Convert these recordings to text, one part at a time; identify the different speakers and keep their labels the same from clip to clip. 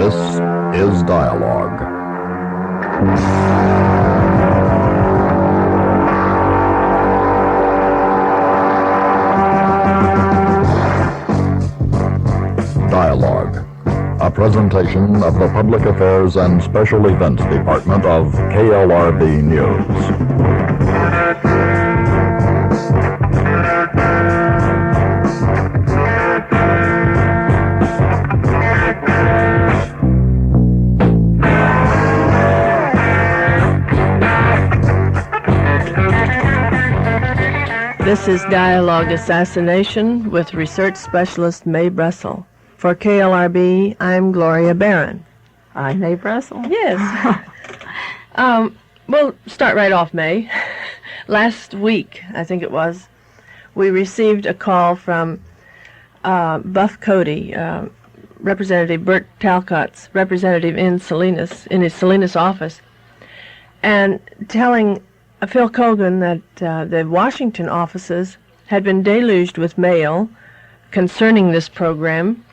Speaker 1: This is Dialogue. Dialogue, a presentation of the Public Affairs and Special Events Department of KLRB News.
Speaker 2: This is Dialogue Assassination with research specialist Mae Brussell. For KLRB, I'm Gloria Barron.
Speaker 3: I'm Mae Brussell.
Speaker 2: Yes. We'll start right off, Mae. Last week, I think it was, we received a call from Buff Cody, Representative Bert Talcott's representative in his Salinas office, and telling Phil Kogan that the Washington offices had been deluged with mail concerning this program.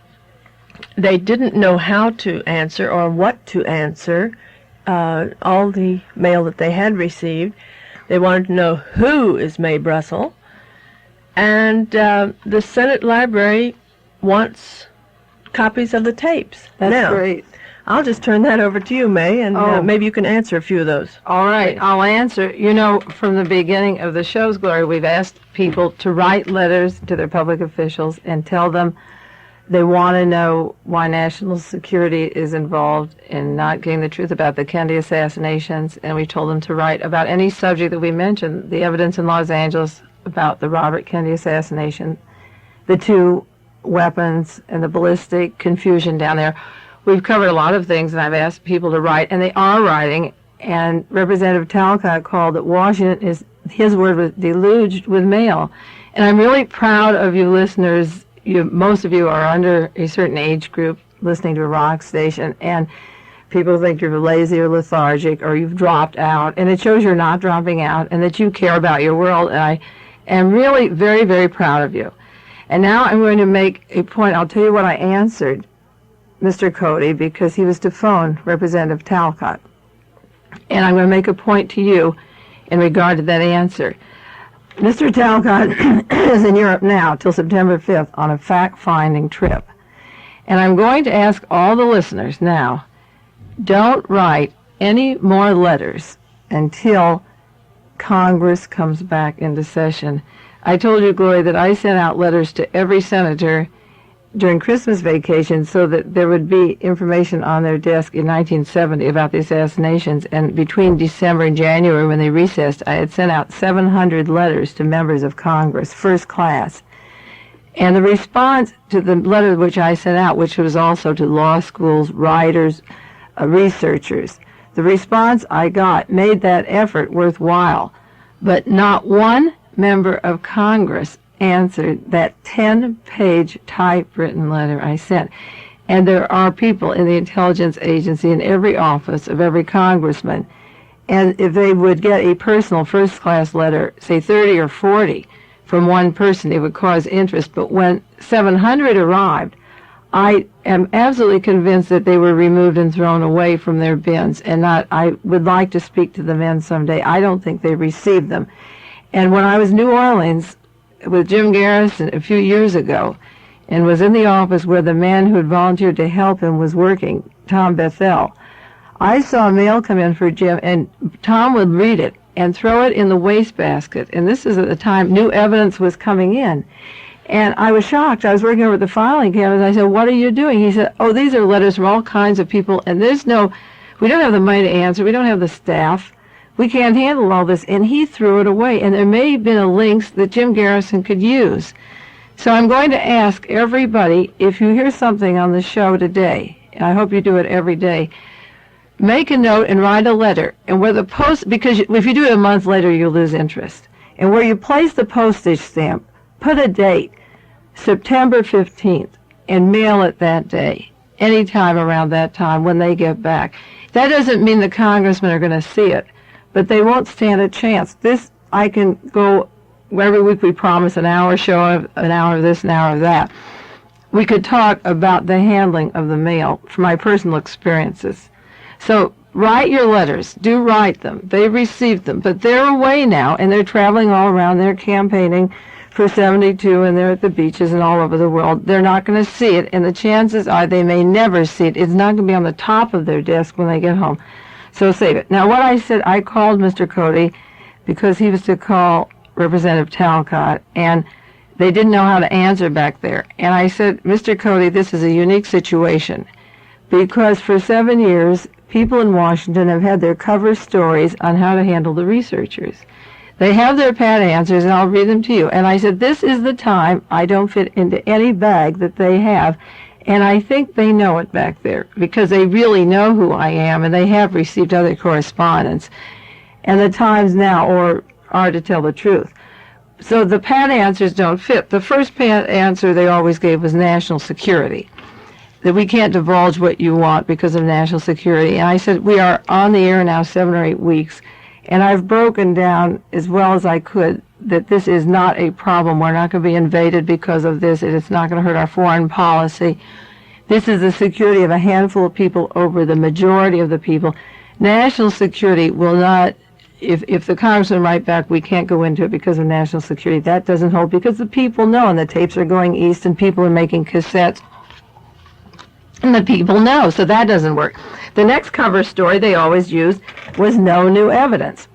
Speaker 2: They didn't know how to answer or what to answer all the mail that they had received. They wanted to know who is Mae Brussell. And the Senate Library wants copies of the tapes.
Speaker 3: That's great.
Speaker 2: I'll just turn that over to you, Mae, and maybe you can answer a few of those.
Speaker 3: All right, I'll answer. You know, from the beginning of the show's Glory, we've asked people to write letters to their public officials and tell them they want to know why national security is involved in not getting the truth about the Kennedy assassinations, and we told them to write about any subject that we mentioned, the evidence in Los Angeles about the Robert Kennedy assassination, the two weapons, and the ballistic confusion down there. We've covered a lot of things, and I've asked people to write, and they are writing, and Representative Talcott called that Washington is, his word was, deluged with mail. And I'm really proud of you listeners. Most of you are under a certain age group listening to a rock station, and people think you're lazy or lethargic or you've dropped out, and it shows you're not dropping out and that you care about your world, and I am really very, very proud of you. And now I'm going to make a point. I'll tell you what I answered Mr. Cody, because he was to phone Representative Talcott. And I'm going to make a point to you in regard to that answer. Mr. Talcott is in Europe now till September 5th on a fact-finding trip. And I'm going to ask all the listeners now, don't write any more letters until Congress comes back into session. I told you, Gloria, that I sent out letters to every senator during Christmas vacation so that there would be information on their desk in 1970 about the assassinations. And between December and January, when they recessed, I had sent out 700 letters to members of Congress, first class. And the response to the letter which I sent out, which was also to law schools, writers, researchers, the response I got made that effort worthwhile. But not one member of Congress answered that 10-page typewritten letter I sent. And there are people in the intelligence agency in every office of every congressman. And if they would get a personal first-class letter, say 30 or 40, from one person, it would cause interest. But when 700 arrived, I am absolutely convinced that they were removed and thrown away from their bins. And I would like to speak to the men someday. I don't think they received them. And when I was in New Orleans with Jim Garrison a few years ago, and was in the office where the man who had volunteered to help him was working, Tom Bethel, I saw mail come in for Jim, and Tom would read it and throw it in the wastebasket. And this is at the time new evidence was coming in. And I was shocked. I was working over at the filing cabinet. I said, "What are you doing?" He said, "Oh, these are letters from all kinds of people, and we don't have the money to answer. We don't have the staff. We can't handle all this." And he threw it away. And there may have been a link that Jim Garrison could use. So I'm going to ask everybody, if you hear something on the show today, and I hope you do it every day, make a note and write a letter. And where the post, because if you do it a month later, you'll lose interest. And where you place the postage stamp, put a date, September 15th, and mail it that day, anytime around that time when they get back. That doesn't mean the congressmen are going to see it, but they won't stand a chance. This, I can go, every week we promise an hour show, an hour of this, an hour of that. we could talk about the handling of the mail from my personal experiences. So write your letters. Do write them. They received them. But they're away now, and they're traveling all around. They're campaigning for 72, and they're at the beaches and all over the world. They're not going to see it, and the chances are they may never see it. It's not going to be on the top of their desk when they get home. So save it. Now, what I said, I called Mr. Cody because he was to call Representative Talcott, and they didn't know how to answer back there. And I said, Mr. Cody, this is a unique situation because for 7 years, people in Washington have had their cover stories on how to handle the researchers. They have their pat answers, and I'll read them to you. And I said, this is the time I don't fit into any bag that they have. And I think they know it back there because they really know who I am, and they have received other correspondence. And the times now are to tell the truth. So the pat answers don't fit. The first pat answer they always gave was national security, that we can't divulge what you want because of national security. And I said, we are on the air now 7 or 8 weeks, and I've broken down as well as I could that this is not a problem. We're not going to be invaded because of this. It's not going to hurt our foreign policy. This is the security of a handful of people over the majority of the people. National security will not, if the congressman write back, we can't go into it because of national security, that doesn't hold because the people know, and the tapes are going east, and people are making cassettes, and the people know, so that doesn't work. The next cover story they always used was no new evidence.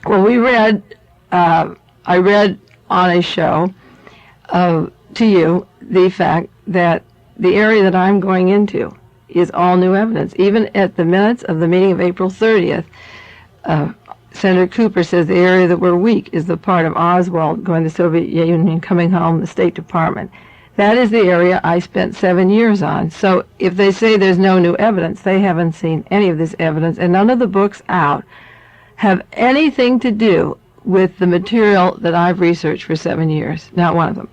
Speaker 3: Well, I read on a show to you the fact that the area that I'm going into is all new evidence. Even at the minutes of the meeting of April 30th, Senator Cooper says the area that we're weak is the part of Oswald going to the Soviet Union, coming home, the State Department. That is the area I spent 7 years on. So if they say there's no new evidence, they haven't seen any of this evidence, and none of the books out have anything to do with the material that I've researched for 7 years, not one of them.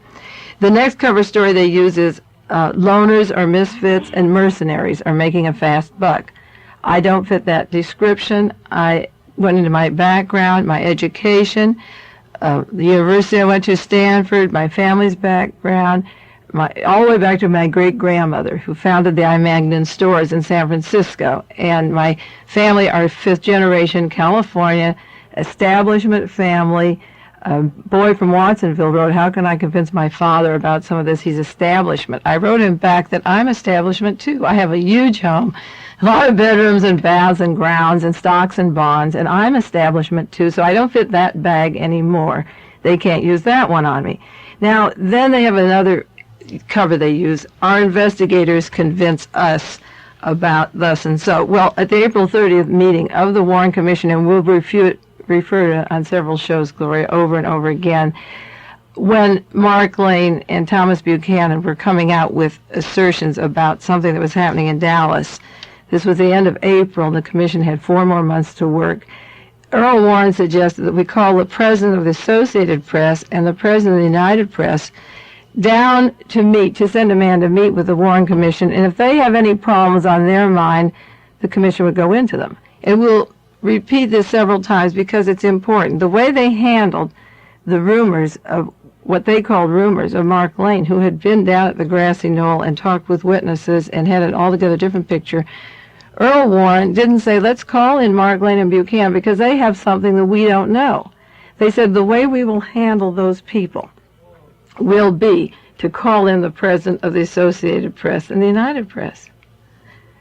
Speaker 3: The next cover story they use is loners or misfits and mercenaries are making a fast buck. I don't fit that description. I went into my background, my education, the university I went to, Stanford, my family's background, all the way back to my great-grandmother who founded the I. Magnin stores in San Francisco. And my family are fifth-generation California establishment family. A boy from Watsonville wrote, how can I convince my father about some of this? He's establishment. I wrote him back that I'm establishment, too. I have a huge home, a lot of bedrooms and baths and grounds and stocks and bonds, and I'm establishment, too, so I don't fit that bag anymore. They can't use that one on me. Now, then they have another cover they use. Our investigators convince us about thus and so. Well, at the April 30th meeting of the Warren Commission, and we'll refer to it on several shows, Gloria, over and over again, when Mark Lane and Thomas Buchanan were coming out with assertions about something that was happening in Dallas. This was the end of April, and the commission had 4 more months to work. Earl Warren suggested that we call the president of the Associated Press and the president of the United Press down to send a man to meet with the Warren Commission, and if they have any problems on their mind, the commission would go into them. And we'll repeat this several times because it's important. The way they handled the rumors of what they called rumors of Mark Lane, who had been down at the grassy knoll and talked with witnesses and had an altogether different picture, Earl Warren didn't say, let's call in Mark Lane and Buchanan because they have something that we don't know. They said the way we will handle those people will be to call in the president of the Associated Press and the United Press.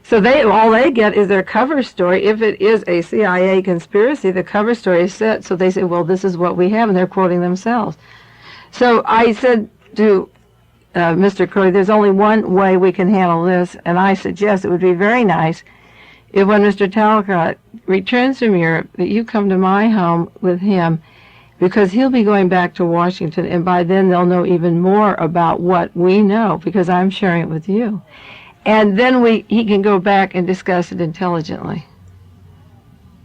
Speaker 3: So all they get is their cover story. If it is a CIA conspiracy, the cover story is set. So they say, well, this is what we have, and they're quoting themselves. So I said to Mr. Cody, there's only one way we can handle this, and I suggest it would be very nice if when Mr. Talcott returns from Europe, that you come to my home with him, because he'll be going back to Washington, and by then they'll know even more about what we know, because I'm sharing it with you. And then he can go back and discuss it intelligently.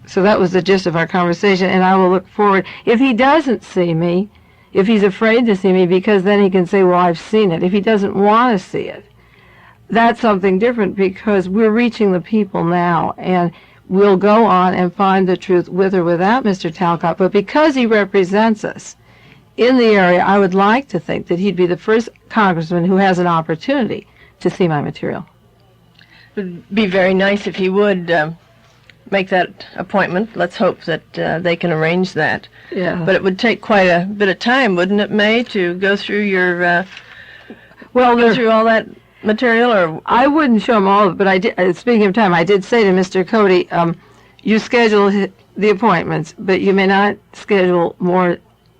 Speaker 3: So that was the gist of our conversation, and I will look forward. If he doesn't see me, if he's afraid to see me, because then he can say, well, I've seen it. If he doesn't want to see it, that's something different, because we're reaching the people now, and we'll go on and find the truth with or without Mr. Talcott. But because he represents us in the area, I would like to think that he'd be the first congressman who has an opportunity to see my material.
Speaker 2: It would be very nice if he would make that appointment. Let's hope that they can arrange that.
Speaker 3: Yeah.
Speaker 2: But it would take quite a bit of time, wouldn't it, Mae, to go through your go through all that material? Or
Speaker 3: I wouldn't show him all of it, but I did. Speaking of time, I did say to Mr. Cody, you schedule the appointments, but you may not schedule more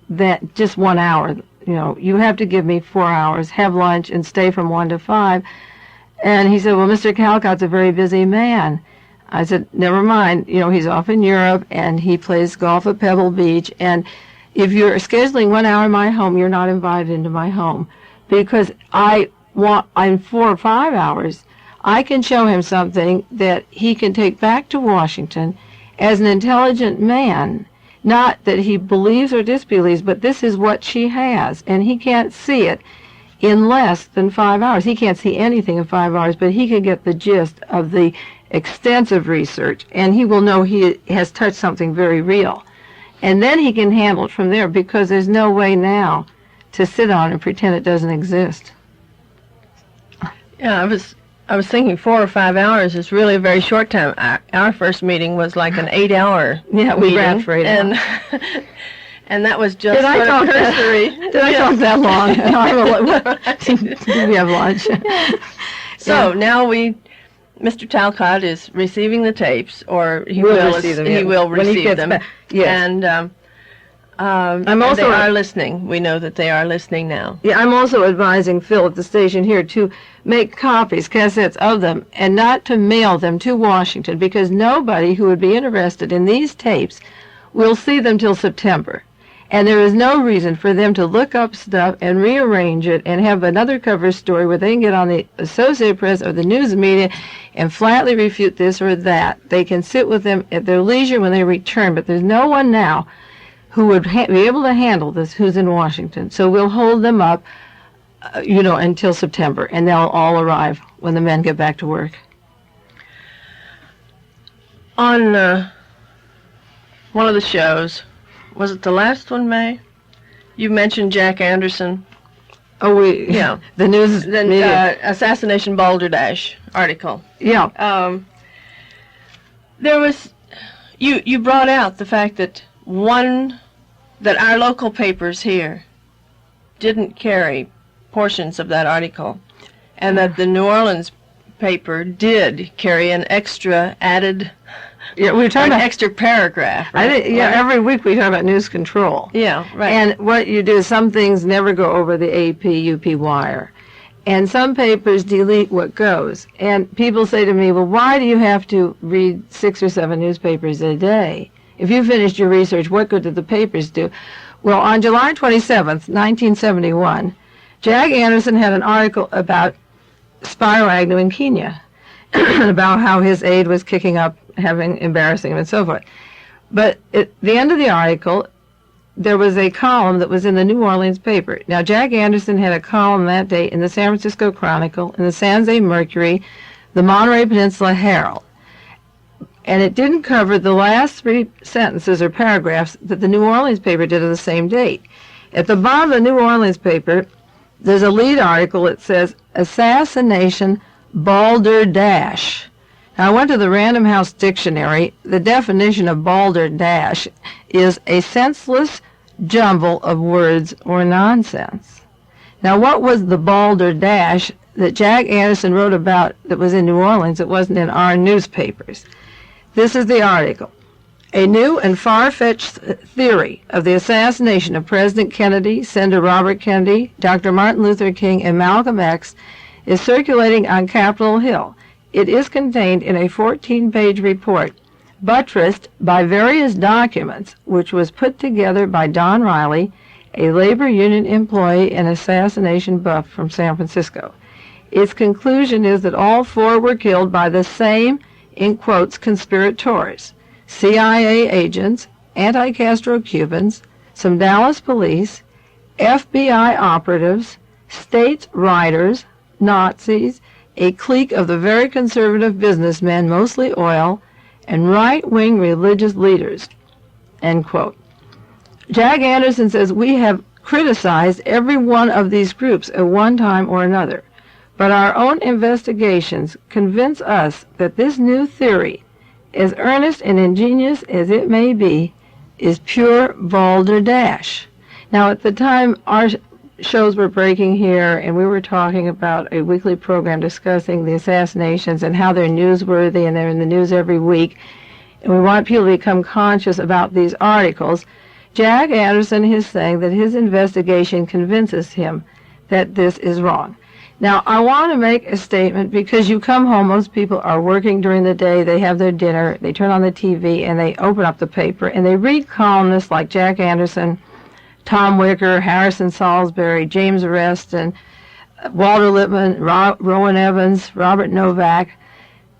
Speaker 3: than just 1 hour. You know, you have to give me 4 hours, have lunch, and stay from 1 to 5. And he said, well, Mr. Calcott's a very busy man. I said, never mind. You know, he's off in Europe, and he plays golf at Pebble Beach. And if you're scheduling 1 hour in my home, you're not invited into my home. Because in 4 or 5 hours, I can show him something that he can take back to Washington as an intelligent man. Not that he believes or disbelieves, but this is what she has. And he can't see it in less than 5 hours. He can't see anything in 5 hours, but he can get the gist of the extensive research, and he will know he has touched something very real. And then he can handle it from there, because there's no way now to sit on and pretend it doesn't exist.
Speaker 2: yeah, I was thinking 4 or 5 hours is really a very short time. Our first meeting was like an 8-hour
Speaker 3: Yeah, we
Speaker 2: meeting,
Speaker 3: ran for 8 hours.
Speaker 2: And that was just
Speaker 3: Did I
Speaker 2: sort of
Speaker 3: talk
Speaker 2: cursory.
Speaker 3: Did I talk that long? Did we have lunch?
Speaker 2: So now Mr. Talcott is receiving the tapes, or he
Speaker 3: Will
Speaker 2: will
Speaker 3: receive them,
Speaker 2: he
Speaker 3: yeah.
Speaker 2: will
Speaker 3: When he
Speaker 2: receive
Speaker 3: gets
Speaker 2: them.
Speaker 3: back, yes.
Speaker 2: And
Speaker 3: I'm also
Speaker 2: they are listening. We know that they are listening now.
Speaker 3: Yeah, I'm also advising Phil at the station here to make copies, cassettes of them, and not to mail them to Washington, because nobody who would be interested in these tapes will see them till September. And there is no reason for them to look up stuff and rearrange it and have another cover story where they can get on the Associated Press or the news media and flatly refute this or that. They can sit with them at their leisure when they return, but there's no one now who would be able to handle this who's in Washington. So we'll hold them up, until September, and they'll all arrive when the men get back to work.
Speaker 2: On one of the shows, was it the last one, Mae? You mentioned Jack Anderson.
Speaker 3: Oh,
Speaker 2: Yeah.
Speaker 3: the news media.
Speaker 2: Assassination Balderdash article.
Speaker 3: Yeah.
Speaker 2: There was, you brought out the fact that our local papers here didn't carry portions of that article, and that the New Orleans paper did carry an extra added,
Speaker 3: Yeah, we were talking
Speaker 2: an
Speaker 3: about
Speaker 2: extra paragraph. Right?
Speaker 3: every week we talk about news control.
Speaker 2: Yeah, right.
Speaker 3: And what you do is some things never go over the AP-UP wire. And some papers delete what goes. And people say to me, well, why do you have to read 6 or 7 newspapers a day? If you finished your research, what good did the papers do? Well, on July 27th, 1971, Jack Anderson had an article about Spiro Agnew in Kenya, about how his aide was kicking up, embarrassing him, and so forth. But at the end of the article, there was a column that was in the New Orleans paper. Now, Jack Anderson had a column that day in the San Francisco Chronicle, in the San Jose Mercury, the Monterey Peninsula Herald. And it didn't cover the last 3 sentences or paragraphs that the New Orleans paper did on the same date. At the bottom of the New Orleans paper, there's a lead article that says, Assassination Balderdash. Now, I went to the Random House Dictionary. The definition of balderdash is a senseless jumble of words or nonsense. Now, what was the balderdash that Jack Anderson wrote about that was in New Orleans that wasn't in our newspapers? This is the article. A new and far-fetched theory of the assassination of President Kennedy, Senator Robert Kennedy, Dr. Martin Luther King, and Malcolm X is circulating on Capitol Hill. It is contained in a 14-page report, buttressed by various documents, which was put together by Don Riley, a labor union employee and assassination buff from San Francisco. Its conclusion is that all 4 were killed by the same, in quotes, conspirators: CIA agents, anti-Castro Cubans, some Dallas police, FBI operatives, states' writers, Nazis, a clique of the very conservative businessmen, mostly oil, and right-wing religious leaders, end quote. Jack Anderson says we have criticized every one of these groups at one time or another. But our own investigations convince us that this new theory, as earnest and ingenious as it may be, is pure balderdash. Now, at the time our shows were breaking here, and we were talking about a weekly program discussing the assassinations and how they're newsworthy and they're in the news every week, and we want people to become conscious about these articles, Jack Anderson is saying that his investigation convinces him that this is wrong. Now, I want to make a statement because you come home, most people are working during the day, they have their dinner, they turn on the TV, and they open up the paper, and they read columnists like Jack Anderson, Tom Wicker, Harrison Salisbury, James Reston, Walter Lippmann, Rowan Evans, Robert Novak,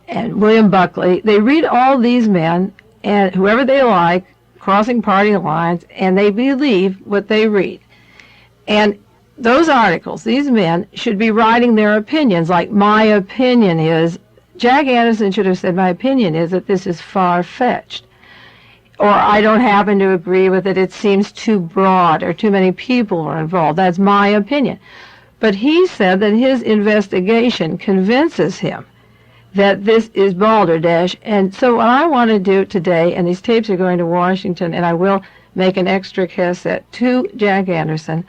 Speaker 3: and William Buckley. They read all these men, and whoever they like, crossing party lines, and they believe what they read. And those articles, these men, should be writing their opinions, like my opinion is, Jack Anderson should have said, my opinion is that this is far-fetched. Or I don't happen to agree with it, it seems too broad, or too many people are involved. That's my opinion. But he said that his investigation convinces him that this is balderdash. And so what I want to do today, and these tapes are going to Washington, and I will make an extra cassette to Jack Anderson,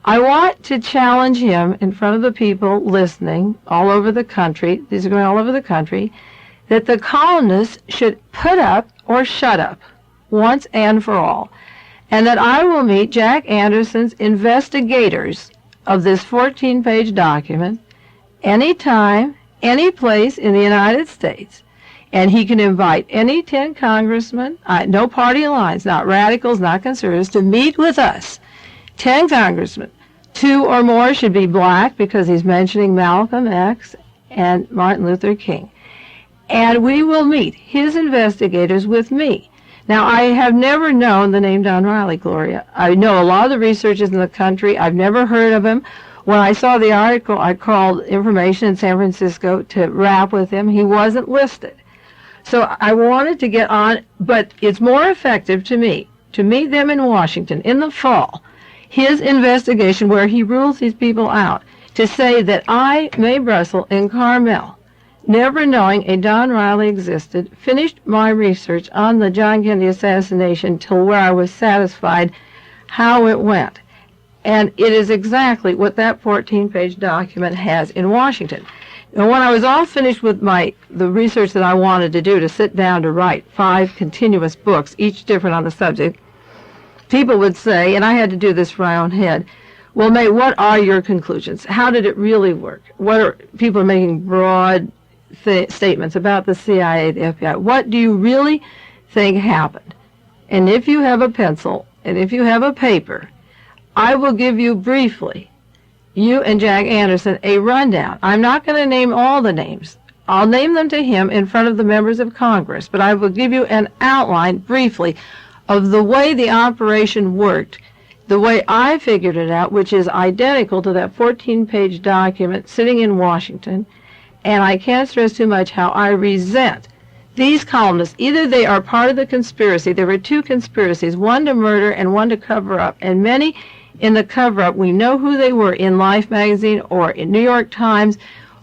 Speaker 3: I want to challenge him in front of the people listening all over the country, these are going all over the country, that the columnists should put up or shut up once and for all, and that I will meet Jack Anderson's investigators of this 14-page document anytime, any place in the United States, and he can invite any 10 congressmen, no party lines, not radicals, not conservatives, to meet with us. 10 congressmen, 2 or more should be black because he's mentioning Malcolm X and Martin Luther King. And we will meet his investigators with me. Now, I have never known the name Don Riley, Gloria. I know a lot of the researchers in the country. I've never heard of him. When I saw the article, I called information in San Francisco to rap with him. He wasn't listed. So I wanted to get on, but it's more effective to me to meet them in Washington in the fall, his investigation where he rules these people out, to say that I, Mae Brussell, in Carmel, never knowing a Don Riley existed, finished my research on the John Kennedy assassination till where I was satisfied how it went. And it is exactly what that 14-page document has in Washington. And when I was all finished with the research that I wanted to do, to sit down to write 5 continuous books, each different on the subject, people would say, and I had to do this for my own head, well, Mae, what are your conclusions? How did it really work? What are people making broad statements about the CIA, the FBI? What do you really think happened? And if you have a pencil and if you have a paper, I will give you briefly, you and Jack Anderson, a rundown. I'm not going to name all the names. I'll name them to him in front of the members of Congress, but I will give you an outline briefly of the way the operation worked, the way I figured it out, which is identical to that 14-page document sitting in Washington. And I can't stress too much how I resent these columnists. Either they are part of the conspiracy. There were 2 conspiracies, one to murder and one to cover up. And many in the cover-up, we know who they were in Life magazine or in New York Times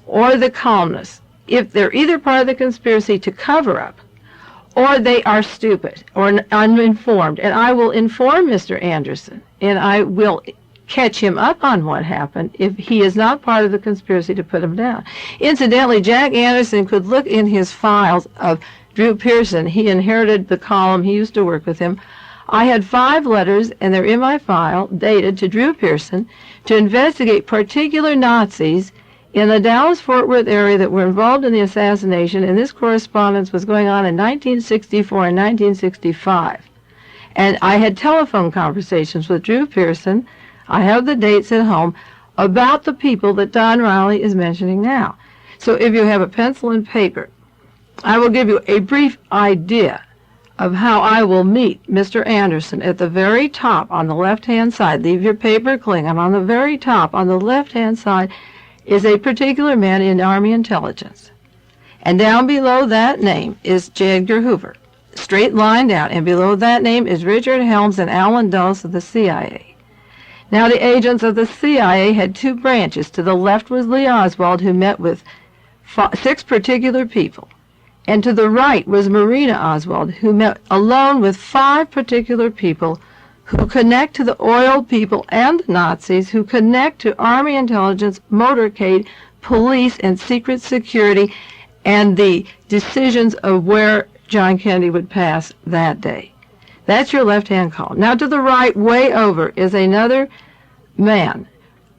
Speaker 3: or the columnists. If they're either part of the conspiracy to cover up or they are stupid or uninformed. And I will inform Mr. Anderson, and I will catch him up on what happened if he is not part of the conspiracy to put him down. Incidentally, Jack Anderson could look in his files of Drew Pearson. He inherited the column. He used to work with him. I had 5 letters, and they're in my file, dated to Drew Pearson, to investigate particular Nazis in the Dallas-Fort Worth area that were involved in the assassination, and this correspondence was going on in 1964 and 1965. And I had telephone conversations with Drew Pearson. I have the dates at home about the people that Don Riley is mentioning now. So if you have a pencil and paper, I will give you a brief idea of how I will meet Mr. Anderson. At the very top on the left-hand side, leave your paper cling, and on the very top on the left-hand side is a particular man in Army intelligence. And down below that name is J. Edgar Hoover, straight line down, and below that name is Richard Helms and Alan Dulles of the CIA. Now, the agents of the CIA had two branches. To the left was Lee Oswald, who met with 6 particular people. And to the right was Marina Oswald, who met alone with 5 particular people who connect to the oil people and the Nazis, who connect to Army intelligence, motorcade, police, and secret security, and the decisions of where John Kennedy would pass that day. That's your left-hand column. Now to the right, way over, is another man,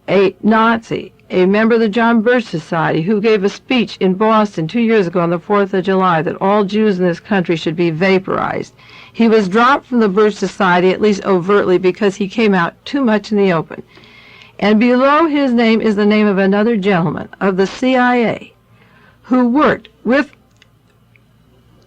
Speaker 3: a Nazi, a member of the John Birch Society, who gave a speech in Boston 2 years ago on the 4th of July that all Jews in this country should be vaporized. He was dropped from the Birch Society, at least overtly, because he came out too much in the open. And below his name is the name of another gentleman of the CIA who worked with,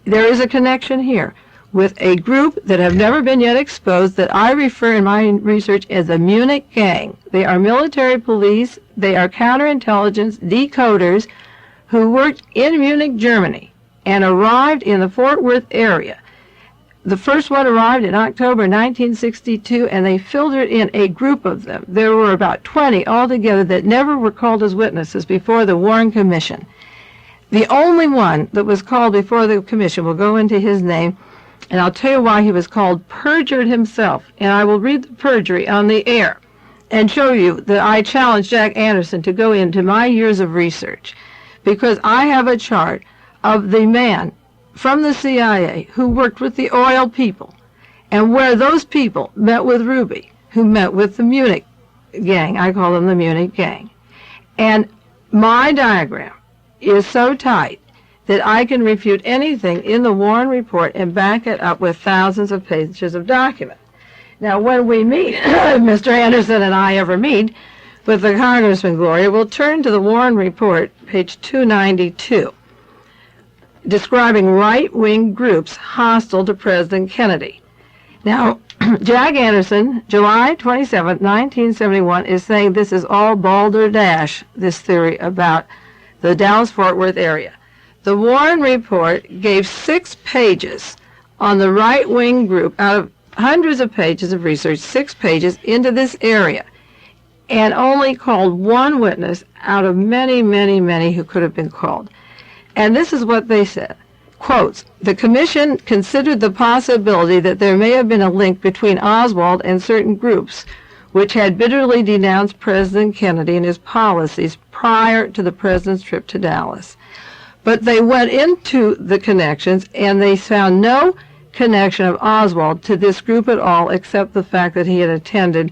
Speaker 3: there is a connection here, with a group that have never been yet exposed that I refer in my research as the Munich gang. They are military police, they are counterintelligence decoders who worked in Munich, Germany, and arrived in the Fort Worth area. The first one arrived in October 1962, and they filtered in a group of them. There were about 20 altogether that never were called as witnesses before the Warren Commission. The only one that was called before the commission, will go into his name, and I'll tell you why he was called, perjured himself. And I will read the perjury on the air and show you that I challenged Jack Anderson to go into my years of research, because I have a chart of the man from the CIA who worked with the oil people, and where those people met with Ruby, who met with the Munich gang. I call them the Munich gang. And my diagram is so tight that I can refute anything in the Warren report and back it up with thousands of pages of document. Now, when we meet, Mr. Anderson and I ever meet with the Congressman, Gloria, we'll turn to the Warren report, page 292, describing right-wing groups hostile to President Kennedy. Now, Jack Anderson, July 27, 1971, is saying this is all balderdash, this theory about the Dallas-Fort Worth area. The Warren report gave 6 pages on the right-wing group out of hundreds of pages of research, 6 pages into this area, and only called one witness out of many, many, many who could have been called. And this is what they said. Quotes, the commission considered the possibility that there may have been a link between Oswald and certain groups which had bitterly denounced President Kennedy and his policies prior to the president's trip to Dallas. But they went into the connections, and they found no connection of Oswald to this group at all, except the fact that he had attended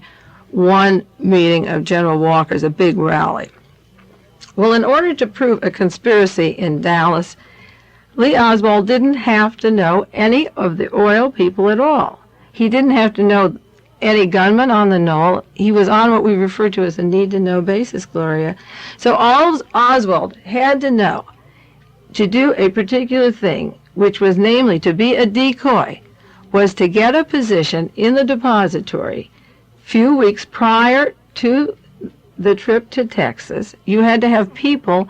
Speaker 3: one meeting of General Walker's, a big rally. Well, in order to prove a conspiracy in Dallas, Lee Oswald didn't have to know any of the oil people at all. He didn't have to know any gunman on the knoll. He was on what we refer to as a need-to-know basis, Gloria. So all Oswald had to know to do a particular thing, which was namely to be a decoy, was to get a position in the depository few weeks prior to the trip to Texas. You had to have people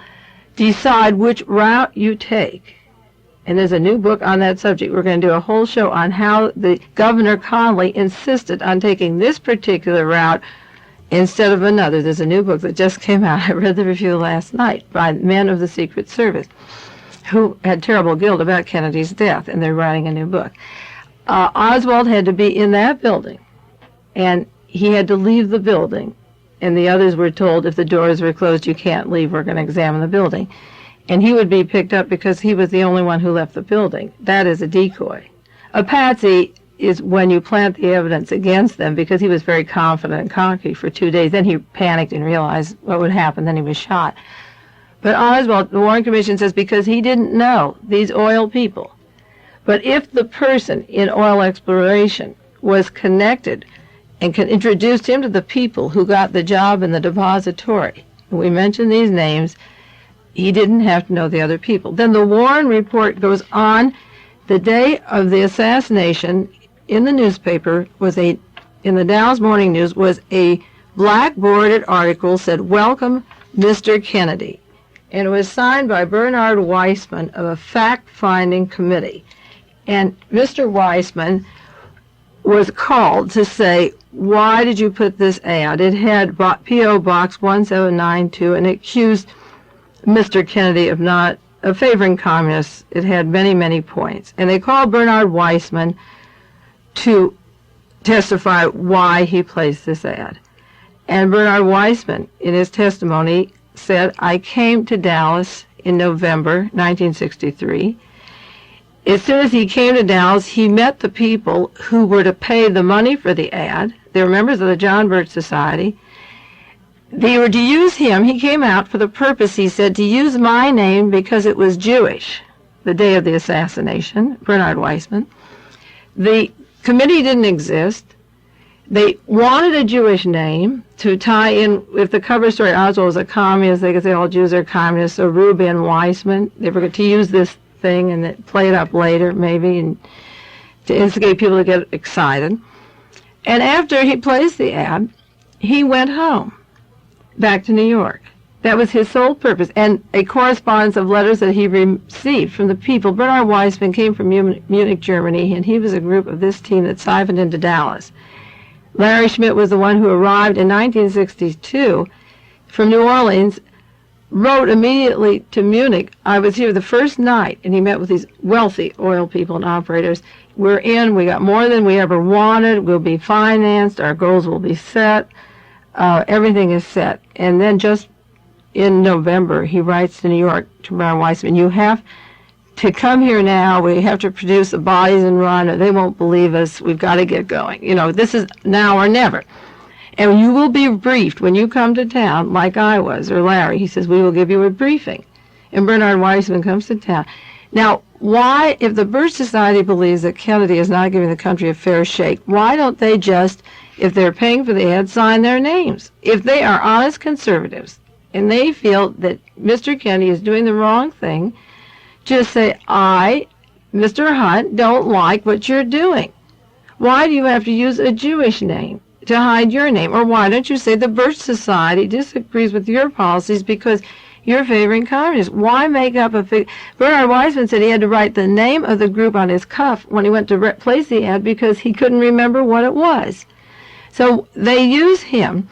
Speaker 3: decide which route you take. And there's a new book on that subject. We're going to do a whole show on how the Governor Conley insisted on taking this particular route instead of another. There's a new book that just came out. I read the review last night by men of the Secret Service who had terrible guilt about Kennedy's death, and they're writing a new book. Oswald had to be in that building, and he had to leave the building, and the others were told, if the doors were closed, you can't leave, we're going to examine the building. And he would be picked up because he was the only one who left the building. That is a decoy. A patsy is when you plant the evidence against them, because he was very confident and cocky for 2 days. Then he panicked and realized what would happen. Then he was shot. But Oswald, the Warren Commission says, because he didn't know these oil people. But if the person in oil exploration was connected and introduced him to the people who got the job in the depository, and we mentioned these names, he didn't have to know the other people. Then the Warren report goes on. The day of the assassination, in the newspaper, in the Dallas Morning News, was a black-bordered article said, "Welcome, Mr. Kennedy." And it was signed by Bernard Weissman of a fact-finding committee. And Mr. Weissman was called to say, why did you put this ad? It had P.O. Box 1792, and it accused Mr. Kennedy of favoring communists. It had many, many points. And they called Bernard Weissman to testify why he placed this ad. And Bernard Weissman, in his testimony, said, I came to Dallas in November 1963. As soon as he came to Dallas, he met the people who were to pay the money for the ad. They were members of the John Birch Society. They were to use him. He came out for the purpose, he said, to use my name because it was Jewish, the day of the assassination, Bernard Weissman. The committee didn't exist. They wanted a Jewish name to tie in. If the cover story Oswald was a communist, they could say all Jews are communists. So Reuben Weissman, they were going to use this thing and play it up later, maybe, and to instigate people to get excited. And after he placed the ad, he went home, back to New York. That was his sole purpose. And a correspondence of letters that he received from the people. Bernard Weissman came from Munich, Germany, and he was a group of this team that siphoned into Dallas. Larry Schmidt was the one who arrived in 1962 from New Orleans, wrote immediately to Munich. I was here the first night, and he met with these wealthy oil people and operators. We're in. We got more than we ever wanted. We'll be financed. Our goals will be set. Everything is set. And then just in November, he writes to New York to Bernard Weissman, you have to come here now. We have to produce the bodies and run, or they won't believe us. We've got to get going. You know, this is now or never. And you will be briefed when you come to town, like I was, or Larry. He says, we will give you a briefing. And Bernard Weissman comes to town. Now, why, if the Birch Society believes that Kennedy is not giving the country a fair shake, why don't they just, if they're paying for the ad, sign their names? If they are honest conservatives and they feel that Mr. Kennedy is doing the wrong thing, just say, I, Mr. Hunt, don't like what you're doing. Why do you have to use a Jewish name to hide your name? Or why don't you say the Birch Society disagrees with your policies because you're favoring communists? Why make up a fig? Bernard Weissman said he had to write the name of the group on his cuff when he went to place the ad because he couldn't remember what it was. So they used him,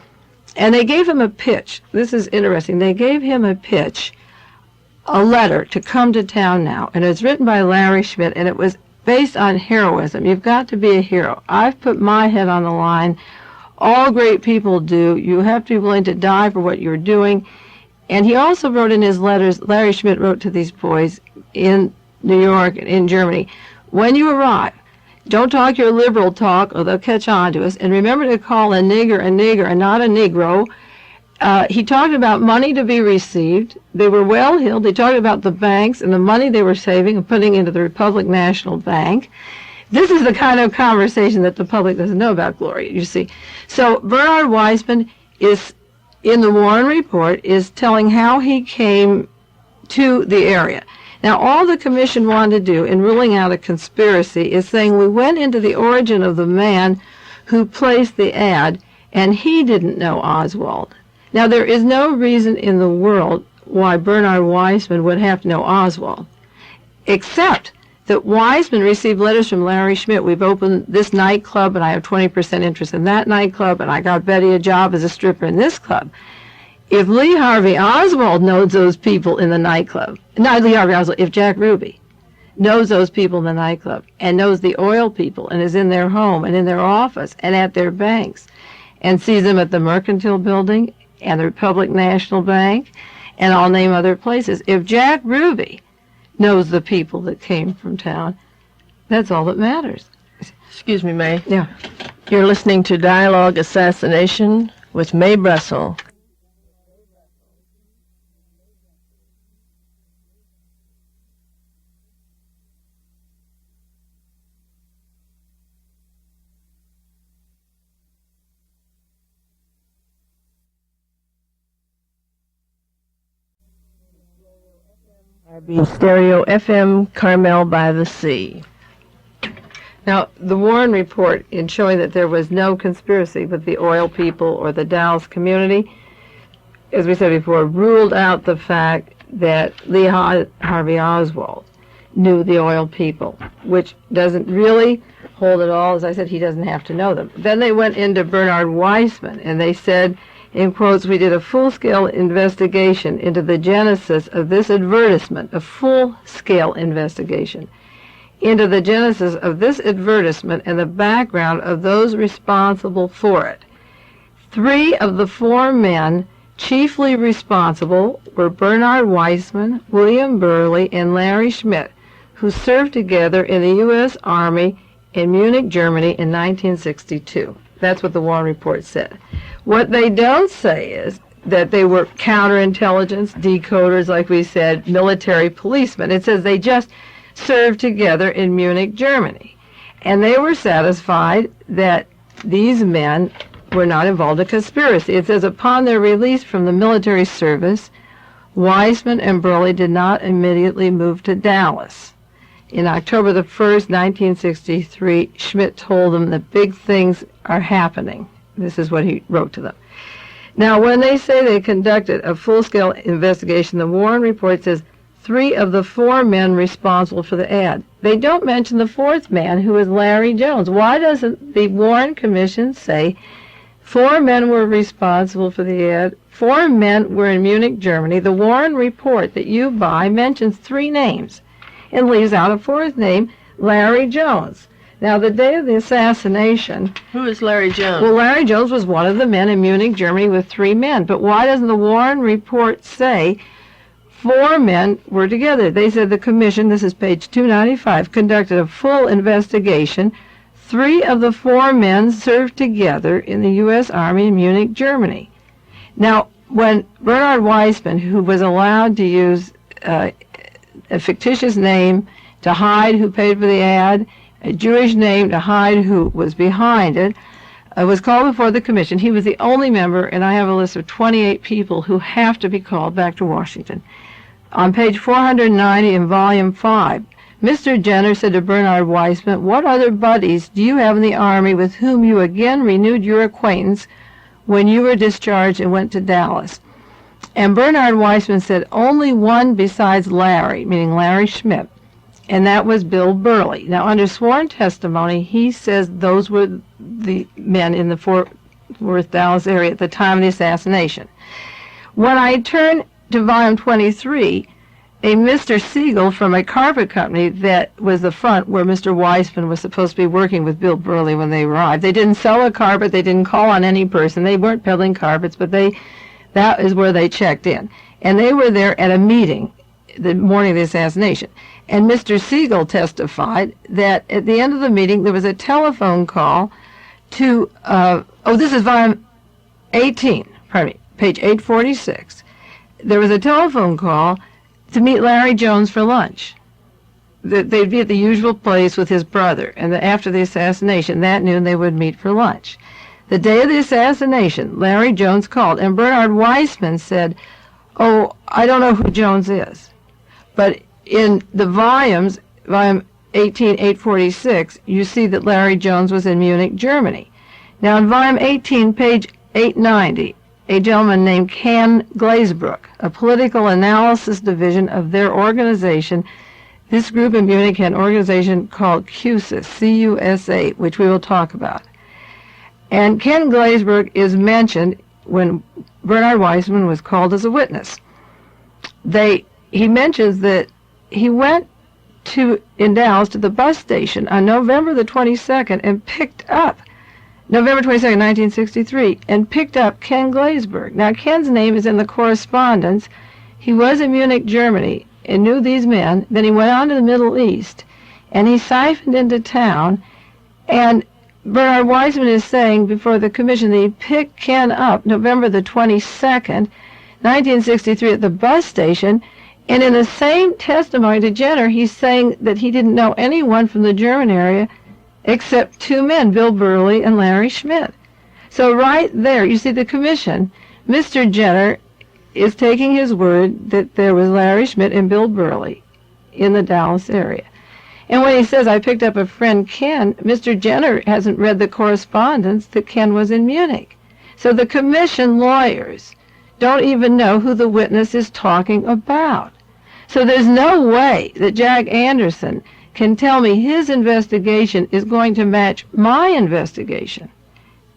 Speaker 3: and they gave him a pitch. This is interesting. They gave him a pitch, a letter to come to town now, and it was written by Larry Schmidt, and it was based on heroism. You've got to be a hero. I've put my head on the line. All great people do. You have to be willing to die for what you're doing. And he also wrote in his letters, Larry Schmidt wrote to these boys in New York and in Germany, when you arrive, don't talk your liberal talk or they'll catch on to us. And remember to call a nigger and not a Negro. He talked about money to be received. They were well-heeled. They talked about the banks and the money they were saving and putting into the Republic National Bank. This is the kind of conversation that the public doesn't know about, Gloria, you see. So Bernard Weissman is, in the Warren Report, is telling how he came to the area. Now, all the commission wanted to do in ruling out a conspiracy is saying we went into the origin of the man who placed the ad, and he didn't know Oswald. Now, there is no reason in the world why Bernard Weissman would have to know Oswald, except that Weissman received letters from Larry Schmidt. We've opened this nightclub, and I have 20% interest in that nightclub, and I got Betty a job as a stripper in this club. If Lee Harvey Oswald knows those people in the nightclub, not Lee Harvey Oswald, if Jack Ruby knows those people in the nightclub and knows the oil people and is in their home and in their office and at their banks and sees them at the Mercantile Building and the Republic National Bank, and I'll name other places. If Jack Ruby knows the people that came from town, that's all that matters.
Speaker 2: Excuse me, Mae.
Speaker 3: Yeah.
Speaker 2: You're listening to Dialogue Assassination with Mae Brussell. Stereo FM Carmel by the Sea.
Speaker 3: Now, the Warren Report, in showing that there was no conspiracy with the oil people or the Dallas community, as we said before, ruled out the fact that Lee Harvey Oswald knew the oil people, which doesn't really hold it all. As I said, he doesn't have to know them. Then they went into Bernard Weissman, and they said, in quotes, "We did a full-scale investigation into the genesis of this advertisement," a full-scale investigation, into the genesis of this advertisement and the background of those responsible for it. 3 of the 4 men chiefly responsible were Bernard Weissman, William Burley, and Larry Schmidt, who served together in the U.S. Army in Munich, Germany in 1962. That's what the Warren Report said. What they don't say is that they were counterintelligence, decoders, like we said, military policemen. It says they just served together in Munich, Germany. And they were satisfied that these men were not involved in conspiracy. It says upon their release from the military service, Weissman and Burley did not immediately move to Dallas. In October the 1st, 1963, Schmidt told them that big things are happening. This is what he wrote to them. Now, when they say they conducted a full-scale investigation, the Warren Report says 3 of the 4 men responsible for the ad. They don't mention the 4th man, who is Larry Jones. Why doesn't the Warren Commission say 4 men were responsible for the ad, 4 men were in Munich, Germany? The Warren Report that you buy mentions 3 names and leaves out a 4th name, Larry Jones. Now, the day of the assassination...
Speaker 2: Who is Larry Jones?
Speaker 3: Well, Larry Jones was one of the men in Munich, Germany, with 3 men. But why doesn't the Warren Report say 4 men were together? They said the commission, this is page 295, conducted a full investigation. 3 of the 4 men served together in the U.S. Army in Munich, Germany. Now, when Bernard Weissman, who was allowed to use a fictitious name to hide who paid for the ad, a Jewish name to hide who was behind it, was called before the commission. He was the only member, and I have a list of 28 people who have to be called back to Washington. On page 490 in volume 5, Mr. Jenner said to Bernard Weissman, "What other buddies do you have in the Army with whom you again renewed your acquaintance when you were discharged and went to Dallas?" And Bernard Weissman said, "Only one besides Larry," meaning Larry Schmidt, and that was Bill Burley. Now, under sworn testimony, he says those were the men in the Fort Worth, Dallas area at the time of the assassination. When I turn to volume 23, a Mr. Siegel from a carpet company that was the front where Mr. Weissman was supposed to be working with Bill Burley when they arrived. They didn't sell a carpet. They didn't call on any person. They weren't peddling carpets, but that is where they checked in. And they were there at a meeting the morning of the assassination. And Mr. Siegel testified that at the end of the meeting, there was a telephone call to, this is volume 18, page 846. There was a telephone call to meet Larry Jones for lunch. They'd be at the usual place with his brother, and after the assassination, that noon they would meet for lunch. The day of the assassination, Larry Jones called, and Bernard Weissman said, "Oh, I don't know who Jones is." But in the volumes, volume 18, 846, you see that Larry Jones was in Munich, Germany. Now, in volume 18, page 890, a gentleman named Ken Glazebrook, a political analysis division of their organization. This group in Munich had an organization called CUSA, C-U-S-A, which we will talk about. And Ken Glazebrook is mentioned when Bernard Weissman was called as a witness. He mentions that he went in Dallas to the bus station on November the 22nd and picked up November 22nd, 1963, and picked up Ken Glazebrook. Now, Ken's name is in the correspondence. He was in Munich, Germany, and knew these men. Then he went on to the Middle East, and he siphoned into town. And Bernard Weissman is saying before the commission that he picked Ken up November the 22nd, 1963, at the bus station. And in the same testimony to Jenner, he's saying that he didn't know anyone from the German area except 2 men, Bill Burley and Larry Schmidt. So right there, you see the commission, Mr. Jenner is taking his word that there was Larry Schmidt and Bill Burley in the Dallas area. And when he says, "I picked up a friend, Ken," Mr. Jenner hasn't read the correspondence that Ken was in Munich. So the commission lawyers don't even know who the witness is talking about. So there's no way that Jack Anderson can tell me his investigation is going to match my investigation.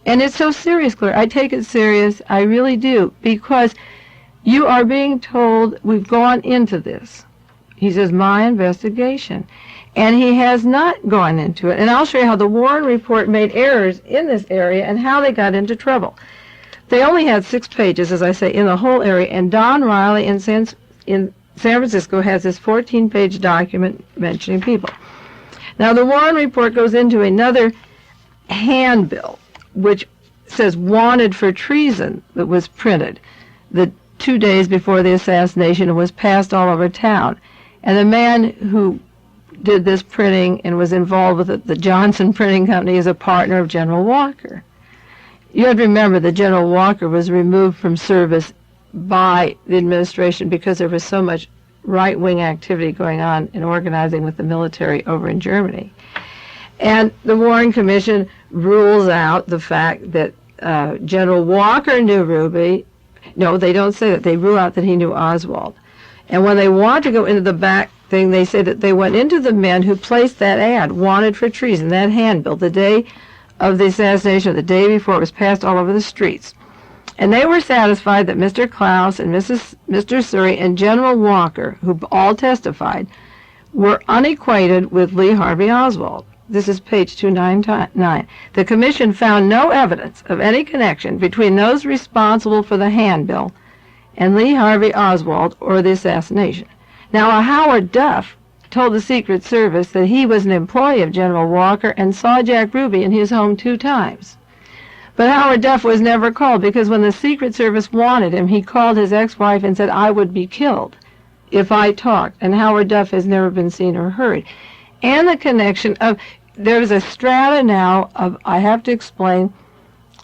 Speaker 3: And it's so serious, Claire. I take it serious. I really do. Because you are being told we've gone into this. He says, my investigation. And he has not gone into it. And I'll show you how the Warren Report made errors in this area and how they got into trouble. They only had 6 pages, as I say, in the whole area. And Don Riley in San Francisco has this 14-page document mentioning people. Now, the Warren Report goes into another handbill, which says wanted for treason, that was printed the 2 days before the assassination and was passed all over town. And the man who did this printing and was involved with it, the Johnson Printing Company, is a partner of General Walker. You have to remember that General Walker was removed from service by the administration because there was so much right-wing activity going on in organizing with the military over in Germany. And the Warren Commission rules out the fact that General Walker knew Ruby. No, they don't say that. They rule out that he knew Oswald. And when they want to go into the back thing, they say that they went into the men who placed that ad, wanted for treason, that handbill, the day of the assassination, the day before it was passed all over the streets. And they were satisfied that Mr. Klaus and Mr. Surrey and General Walker, who all testified, were unacquainted with Lee Harvey Oswald. This is page 299. The commission found no evidence of any connection between those responsible for the handbill and Lee Harvey Oswald or the assassination. Now, Howard Duff told the Secret Service that he was an employee of General Walker and saw Jack Ruby in his home 2 times. But Howard Duff was never called because when the Secret Service wanted him, he called his ex-wife and said, I would be killed if I talked. And Howard Duff has never been seen or heard. And the connection of, there's a strata now of, I have to explain,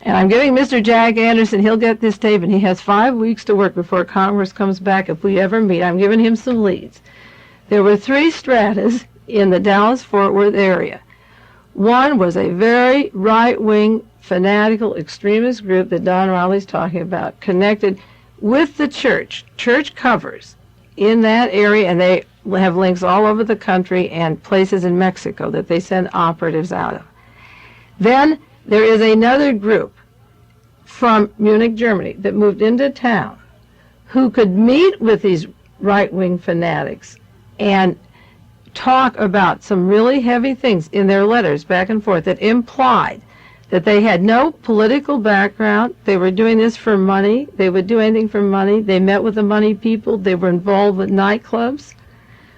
Speaker 3: and I'm giving Mr. Jack Anderson, he'll get this tape, and he has 5 weeks to work before Congress comes back if we ever meet. I'm giving him some leads. There were 3 stratas in the Dallas-Fort Worth area. One was a very right-wing, fanatical, extremist group that Don Riley's talking about, connected with the church covers in that area, and they have links all over the country and places in Mexico that they send operatives out of. Then there is another group from Munich, Germany, that moved into town who could meet with these right-wing fanatics and talk about some really heavy things in their letters back and forth that implied that they had no political background. They were doing this for money. They would do anything for money. They met with the money people. They were involved with nightclubs,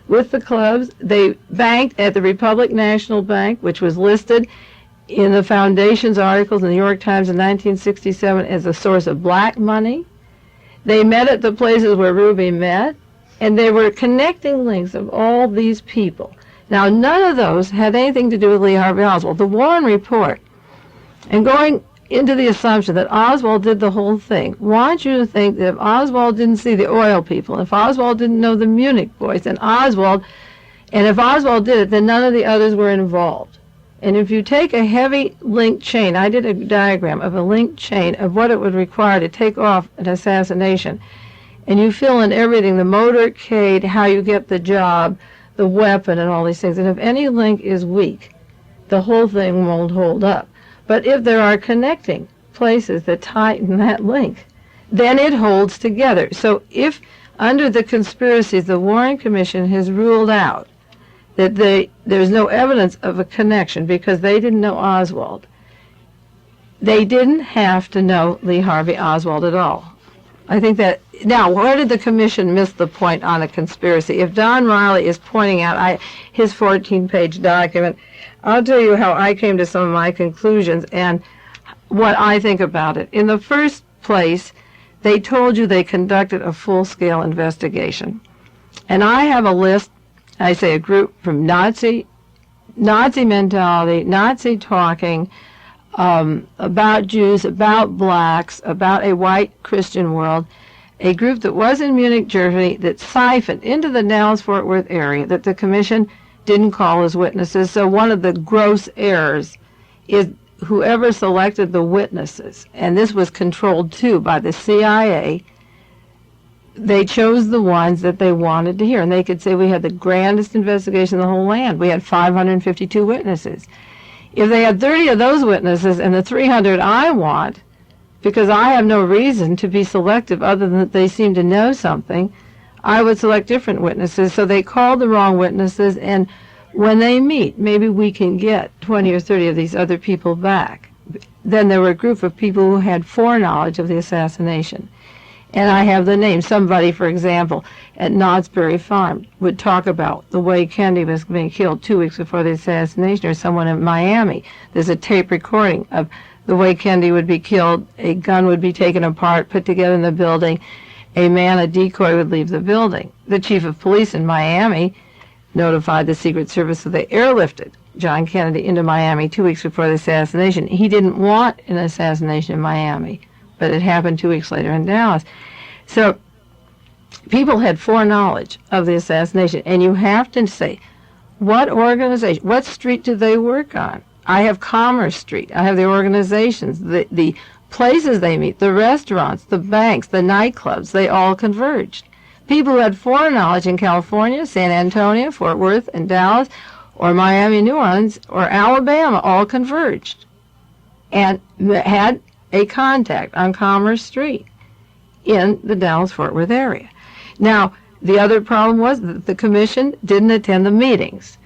Speaker 3: with the clubs. They banked at the Republic National Bank, which was listed in the Foundation's articles in the New York Times in 1967 as a source of black money. They met at the places where Ruby met, and they were connecting links of all these people. Now, none of those had anything to do with Lee Harvey Oswald. The Warren Report, and going into the assumption that Oswald did the whole thing, wants you to think that if Oswald didn't see the oil people, if Oswald didn't know the Munich boys, and if Oswald did it, then none of the others were involved. And if you take a heavy link chain, I did a diagram of a link chain of what it would require to take off an assassination, and you fill in everything, the motorcade, how you get the job, the weapon, and all these things. And if any link is weak, the whole thing won't hold up. But if there are connecting places that tighten that link, then it holds together. So if under the conspiracies the Warren Commission has ruled out that there's no evidence of a connection because they didn't know Oswald, they didn't have to know Lee Harvey Oswald at all. I think that, now, where did the commission miss the point on a conspiracy? If Don Riley is pointing out his 14-page document, I'll tell you how I came to some of my conclusions and what I think about it. In the first place, they told you they conducted a full-scale investigation. And I have a list, I say a group from Nazi mentality, Nazi talking, about Jews, about blacks, about a white Christian world, a group that was in Munich, Germany, that siphoned into the Dallas-Fort Worth area that the commission didn't call as witnesses. So one of the gross errors is whoever selected the witnesses, and this was controlled too by the CIA, they chose the ones that they wanted to hear. And they could say, we had the grandest investigation in the whole land. We had 552 witnesses. If they had 30 of those witnesses and the 300 I want, because I have no reason to be selective other than that they seem to know something, I would select different witnesses. So they called the wrong witnesses, and when they meet, maybe we can get 20 or 30 of these other people back. Then there were a group of people who had foreknowledge of the assassination. And I have the name. Somebody, for example, at Knott's Berry Farm would talk about the way Kennedy was being killed 2 weeks before the assassination, or someone in Miami. There's a tape recording of the way Kennedy would be killed. A gun would be taken apart, put together in the building. A man, a decoy, would leave the building. The chief of police in Miami notified the Secret Service, so they airlifted John Kennedy into Miami 2 weeks before the assassination. He didn't want an assassination in Miami, but it happened 2 weeks later in Dallas. So people had foreknowledge of the assassination, and you have to say, what organization, what street do they work on? I have Commerce Street. I have the organizations, the places they meet, the restaurants, the banks, the nightclubs, they all converged. People who had foreknowledge in California, San Antonio, Fort Worth, and Dallas, or Miami, New Orleans, or Alabama, all converged and had a contact on Commerce Street in the Dallas-Fort Worth area. Now, the other problem was that the commission didn't attend the meetings.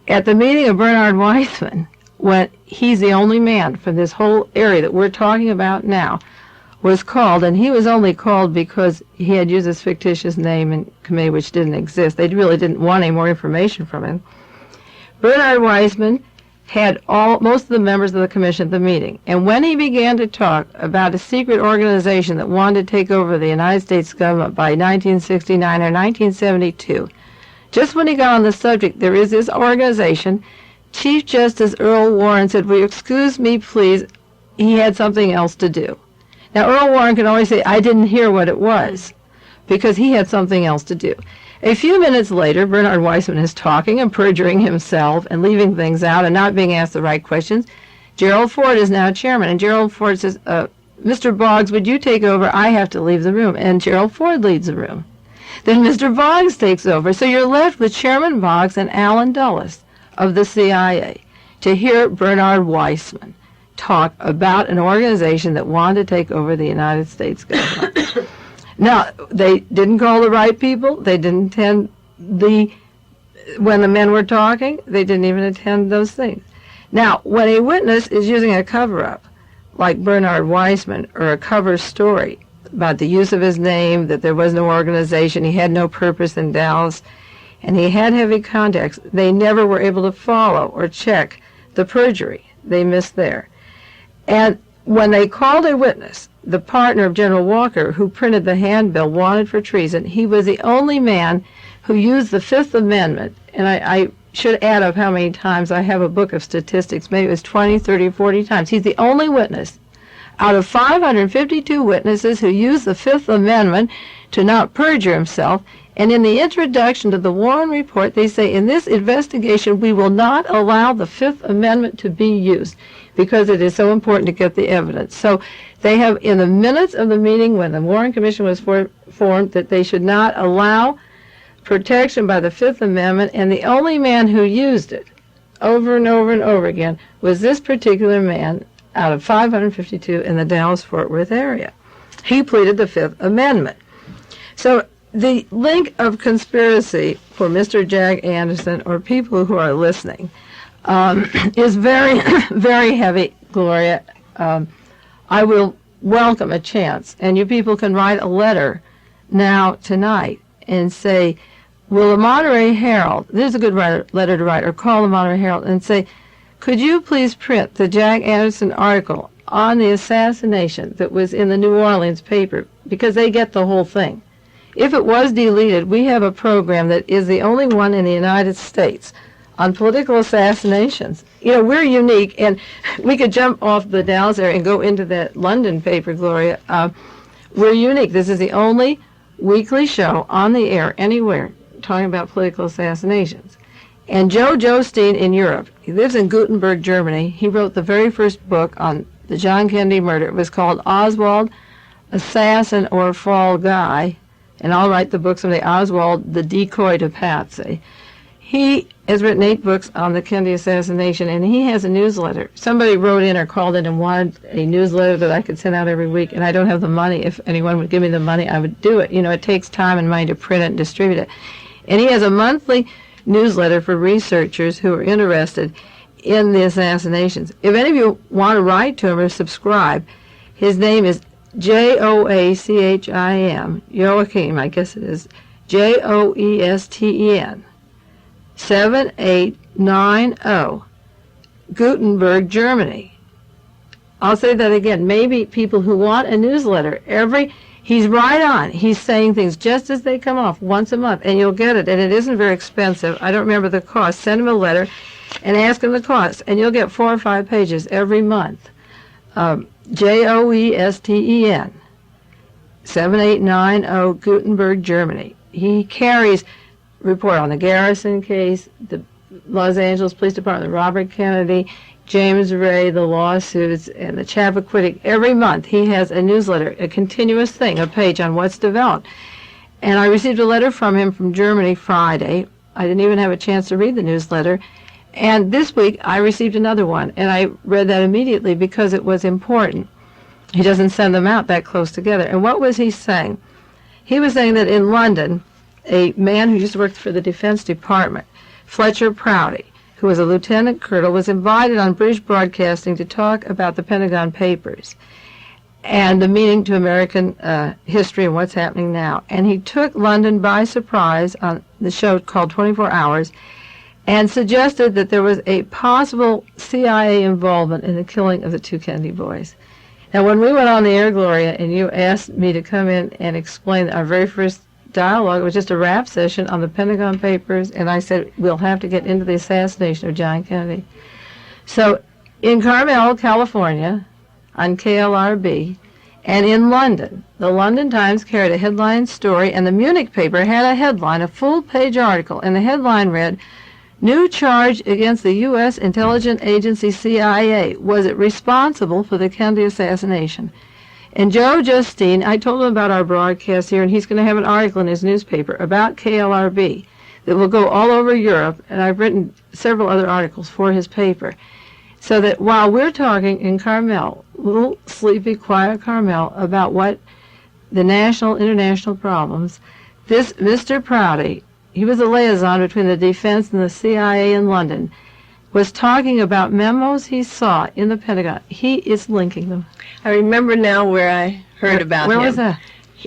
Speaker 3: At the meeting of Bernard Weissman, when he's the only man from this whole area that we're talking about now, was called, and he was only called because he had used this fictitious name in committee which didn't exist. They really didn't want any more information from him. Bernard Weissman had most of the members of the commission at the meeting, and when he began to talk about a secret organization that wanted to take over the United States government by 1969 or 1972, just when he got on the subject, there is this organization, Chief Justice Earl Warren said, "Will you excuse me, please?" He had something else to do. Now, Earl Warren can always say, "I didn't hear what it was," because he had something else to do. A few minutes later, Bernard Weissman is talking and perjuring himself and leaving things out and not being asked the right questions. Gerald Ford is now chairman, and Gerald Ford says, "Mr. Boggs, would you take over? I have to leave the room." And Gerald Ford leaves the room. Then Mr. Boggs takes over. So you're left with Chairman Boggs and Allen Dulles of the CIA to hear Bernard Weissman talk about an organization that wanted to take over the United States government. Now, they didn't call the right people. They didn't attend when the men were talking. They didn't even attend those things. Now, when a witness is using a cover-up, like Bernard Weissman, or a cover story about the use of his name, that there was no organization, he had no purpose in Dallas, and he had heavy contacts, they never were able to follow or check the perjury. They missed there. And when they called a witness, the partner of General Walker, who printed the handbill wanted for treason, he was the only man who used the Fifth Amendment. And I should add up how many times. I have a book of statistics. Maybe it was 20, 30, 40 times. He's the only witness out of 552 witnesses who used the Fifth Amendment to not perjure himself. And in the introduction to the Warren Report, they say, in this investigation, we will not allow the Fifth Amendment to be used because it is so important to get the evidence. So they have, in the minutes of the meeting when the Warren Commission was formed, that they should not allow protection by the Fifth Amendment, and the only man who used it over and over and over again was this particular man out of 552 in the Dallas-Fort Worth area. He pleaded the Fifth Amendment. So the link of conspiracy for Mr. Jack Anderson, or people who are listening, is very, very heavy, Gloria. I will welcome a chance, and you people can write a letter now tonight and say, will the Monterey Herald, this is a good letter to write, or call the Monterey Herald and say, could you please print the Jack Anderson article on the assassination that was in the New Orleans paper, because they get the whole thing. If it was deleted, we have a program that is the only one in the United States on political assassinations. You know, we're unique, and we could jump off the Dallas area and go into that London paper, Gloria. We're unique. This is the only weekly show on the air anywhere talking about political assassinations. And Joe Jostein in Europe, he lives in Gutenberg, Germany. He wrote the very first book on the John Kennedy murder. It was called Oswald, Assassin or Fall Guy, and I'll write the book someday, Oswald, The Decoy to Patsy. He has written 8 books on the Kennedy assassination, and he has a newsletter. Somebody wrote in or called in and wanted a newsletter that I could send out every week, and I don't have the money. If anyone would give me the money, I would do it. You know, it takes time and money to print it and distribute it. And he has a monthly newsletter for researchers who are interested in the assassinations. If any of you want to write to him or subscribe, his name is Joachim, Joachim, I guess it is, Joesten, 7890, Gutenberg, Germany. I'll say that again. Maybe people who want a newsletter, he's right on. He's saying things just as they come off once a month, and you'll get it. And it isn't very expensive. I don't remember the cost. Send him a letter and ask him the cost, and you'll get 4 or 5 pages every month. Joesten, 7890, Gutenberg, Germany. He carries report on the Garrison case, the Los Angeles Police Department, Robert Kennedy, James Ray, the lawsuits, and the Chappaquiddick. Every month he has a newsletter, a continuous thing, a page on what's developed. And I received a letter from him from Germany Friday. I didn't even have a chance to read the newsletter. And this week I received another one, and I read that immediately because it was important. He doesn't send them out that close together. And what was he saying? He was saying that in London, a man who used to work for the Defense Department, Fletcher Prouty, who was a lieutenant colonel, was invited on British Broadcasting to talk about the Pentagon Papers and the meaning to American history and what's happening now. And he took London by surprise on the show called 24 Hours and suggested that there was a possible CIA involvement in the killing of the 2 Kennedy boys. Now, when we went on the air, Gloria, and you asked me to come in and explain our very first dialogue, it was just a rap session on the Pentagon Papers, and I said, we'll have to get into the assassination of John Kennedy. So, in Carmel, California, on KLRB, and in London, the London Times carried a headline story, and the Munich paper had a headline, a full-page article, and the headline read, "New charge against the U.S. intelligence agency CIA. Was it responsible for the Kennedy assassination?" And Joe Justine, I told him about our broadcast here, and he's going to have an article in his newspaper about KLRB that will go all over Europe, and I've written several other articles for his paper. So that while we're talking in Carmel, little sleepy, quiet Carmel, about what the national, international problems, this Mr. Prouty, he was a liaison between the defense and the CIA in London, was talking about memos he saw in the Pentagon. He is linking them.
Speaker 2: I remember now where I heard about him.
Speaker 3: Where was that?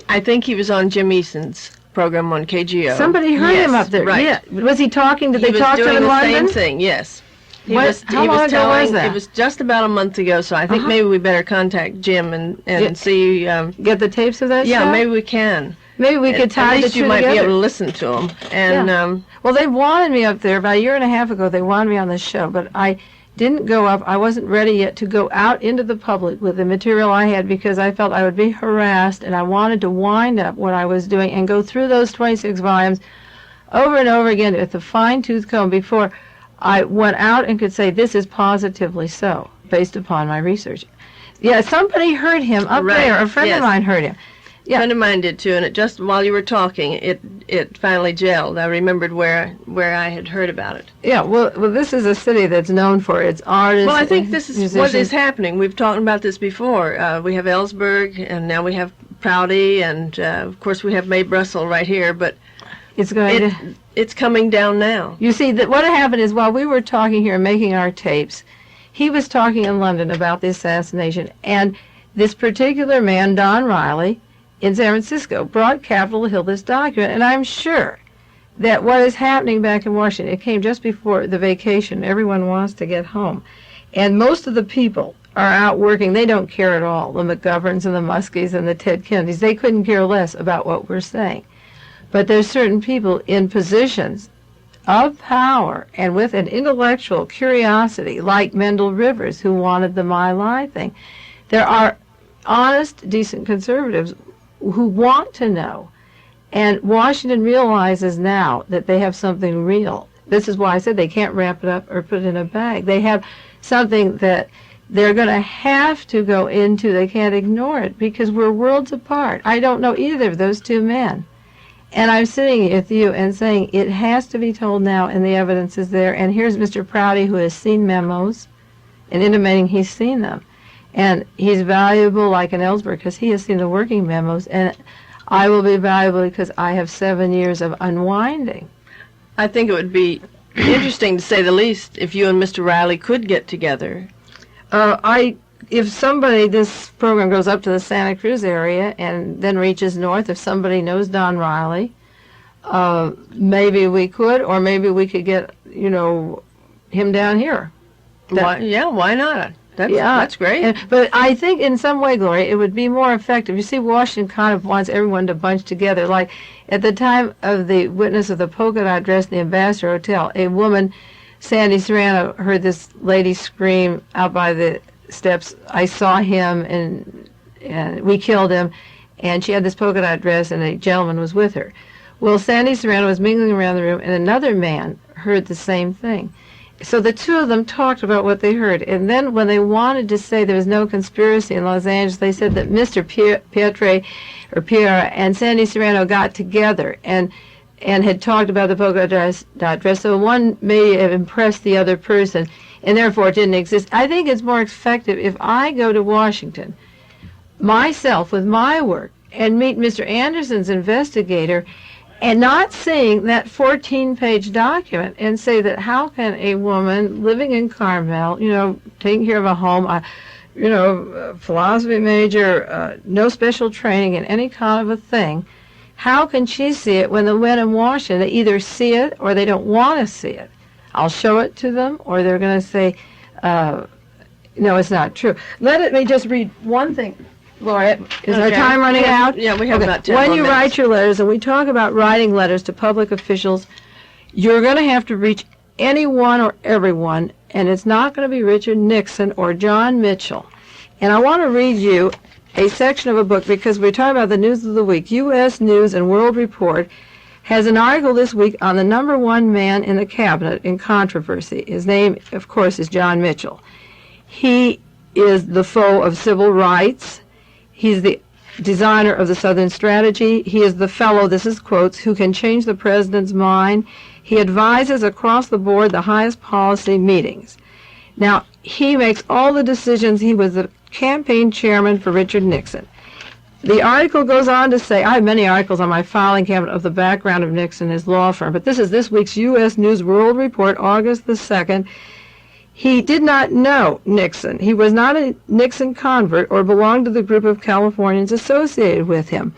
Speaker 2: I think he was on Jim Eason's program on KGO.
Speaker 3: Somebody heard him up there.
Speaker 2: Right.
Speaker 3: Yeah. Was he talking? Did they talk to him in London?
Speaker 2: He was doing the same thing, yes.
Speaker 3: How long ago was that?
Speaker 2: It was just about a month ago, so I think maybe we better contact Jim and see.
Speaker 3: Get the tapes of that show?
Speaker 2: Yeah, maybe we can.
Speaker 3: Maybe we could tie the two
Speaker 2: together. At least you might be able to listen to them. And
Speaker 3: well, they wanted me up there about a year and a half ago. They wanted me on the show, but I didn't go up. I wasn't ready yet to go out into the public with the material I had because I felt I would be harassed, and I wanted to wind up what I was doing and go through those 26 volumes over and over again with a fine-tooth comb before I went out and could say this is positively so, based upon my research. Yeah, somebody heard him up there. A friend of mine heard him. Yeah.
Speaker 2: A friend of mine did too, and it just while you were talking, it finally gelled. I remembered where I had heard about it.
Speaker 3: Yeah, well, this is a city that's known for its artists.
Speaker 2: Well, I think this is
Speaker 3: musicians.
Speaker 2: what is happening. We've talked about this before. We have Ellsberg, and now we have Prouty, and of course we have Mae Brussell right here. But it's coming down now.
Speaker 3: You see, that what happened is while we were talking here and making our tapes, he was talking in London about the assassination, and this particular man, Don Riley, in San Francisco, brought Capitol Hill this document, and I'm sure that what is happening back in Washington, it came just before the vacation. Everyone wants to get home. And most of the people are out working. They don't care at all. The McGoverns and the Muskies and the Ted Kennedys, they couldn't care less about what we're saying. But there's certain people in positions of power and with an intellectual curiosity, like Mendel Rivers, who wanted the My Lai thing. There are honest, decent conservatives who want to know. And Washington realizes now that they have something real. This is why I said they can't wrap it up or put it in a bag. They have something that they're going to have to go into. They can't ignore it because we're worlds apart. I don't know either of those two men. And I'm sitting with you and saying it has to be told now, and the evidence is there. And here's Mr. Prouty, who has seen memos and intimating he's seen them. And he's valuable like an Ellsberg because he has seen the working memos. And I will be valuable because I have 7 years of unwinding.
Speaker 2: I think it would be interesting, to say the least, if you and Mr. Riley could get together.
Speaker 3: If somebody, this program goes up to the Santa Cruz area and then reaches north, if somebody knows Don Riley, maybe we could, or maybe we could get, him down here.
Speaker 2: Why not? That's great.
Speaker 3: But I think in some way, Gloria, it would be more effective. You see, Washington kind of wants everyone to bunch together. Like at the time of the witness of the polka dot dress in the Ambassador Hotel, a woman, Sandy Serrano, heard this lady scream out by the steps, "I saw him and we killed him," and she had this polka dot dress and a gentleman was with her. Well, Sandy Serrano was mingling around the room and another man heard the same thing. So the two of them talked about what they heard, and then when they wanted to say there was no conspiracy in Los Angeles, they said that Mr. Pierre and Sandy Serrano got together and had talked about the polka dot dress, so one may have impressed the other person, and therefore it didn't exist. I think it's more effective if I go to Washington myself with my work and meet Mr. Anderson's investigator and not seeing that 14-page document and say that how can a woman living in Carmel, taking care of a home, a philosophy major, no special training in any kind of a thing, how can she see it when the men in Washington, they either see it or they don't want to see it? I'll show it to them, or they're going to say, no, it's not true. Let me just read one thing. Laura, is our time running out?
Speaker 2: Yeah, we have about 10
Speaker 3: When
Speaker 2: more
Speaker 3: you
Speaker 2: minutes.
Speaker 3: write your letters, and we talk about writing letters to public officials, you're going to have to reach anyone or everyone, and it's not going to be Richard Nixon or John Mitchell. And I want to read you a section of a book because we're talking about the news of the week. U.S. News and World Report has an article this week on the number one man in the cabinet in controversy. His name, of course, is John Mitchell. He is the foe of civil rights. He's the designer of the Southern Strategy. He is the fellow, this is quotes, who can change the president's mind. He advises across the board the highest policy meetings. Now, he makes all the decisions. He was the campaign chairman for Richard Nixon. The article goes on to say, I have many articles on my filing cabinet of the background of Nixon and his law firm, but this is this week's U.S. News World Report, August the 2nd. He did not know Nixon. He was not a Nixon convert or belonged to the group of Californians associated with him.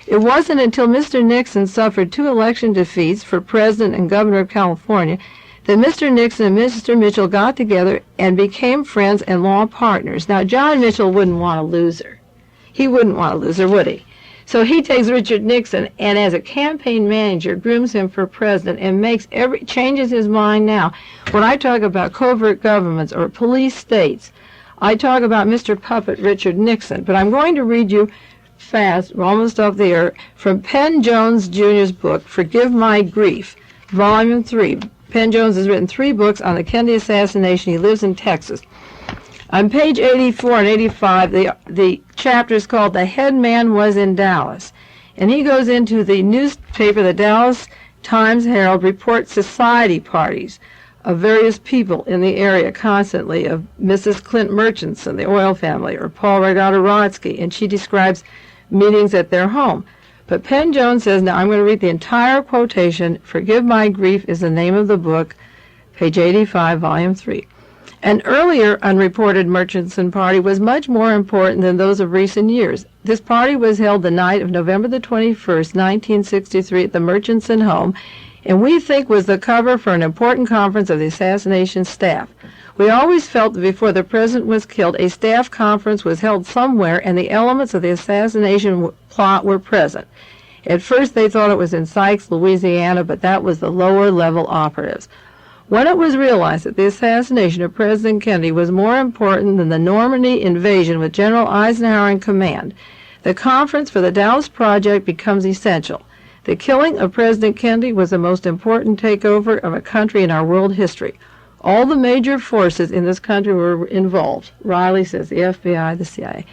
Speaker 3: It wasn't until Mr. Nixon suffered 2 election defeats for president and governor of California that Mr. Nixon and Mr. Mitchell got together and became friends and law partners. Now, John Mitchell wouldn't want to lose her. He wouldn't want to lose her, would he? So he takes Richard Nixon and as a campaign manager grooms him for president and changes his mind now. When I talk about covert governments or police states, I talk about Mr. Puppet Richard Nixon. But I'm going to read you fast, we're almost off the air, from Penn Jones Jr.'s book, Forgive My Grief, Volume 3. Penn Jones has written 3 books on the Kennedy assassination. He lives in Texas. On page 84 and 85, the chapter is called The Head Man Was in Dallas. And he goes into the newspaper, the Dallas Times-Herald, reports society parties of various people in the area constantly, of Mrs. Clint Murchison, the oil family, or Paul Rogatorodski, and she describes meetings at their home. But Penn Jones says, now I'm going to read the entire quotation. Forgive My Grief is the name of the book, page 85, volume 3. An earlier unreported Murchison party was much more important than those of recent years. This party was held the night of November the 21st, 1963 at the Murchison home, and we think was the cover for an important conference of the assassination staff. We always felt that before the president was killed, a staff conference was held somewhere and the elements of the assassination plot were present. At first they thought it was in Sykes, Louisiana, but that was the lower level operatives. When it was realized that the assassination of President Kennedy was more important than the Normandy invasion with General Eisenhower in command, the conference for the Dallas Project becomes essential. The killing of President Kennedy was the most important takeover of a country in our world history. All the major forces in this country were involved. Riley says the FBI, the CIA.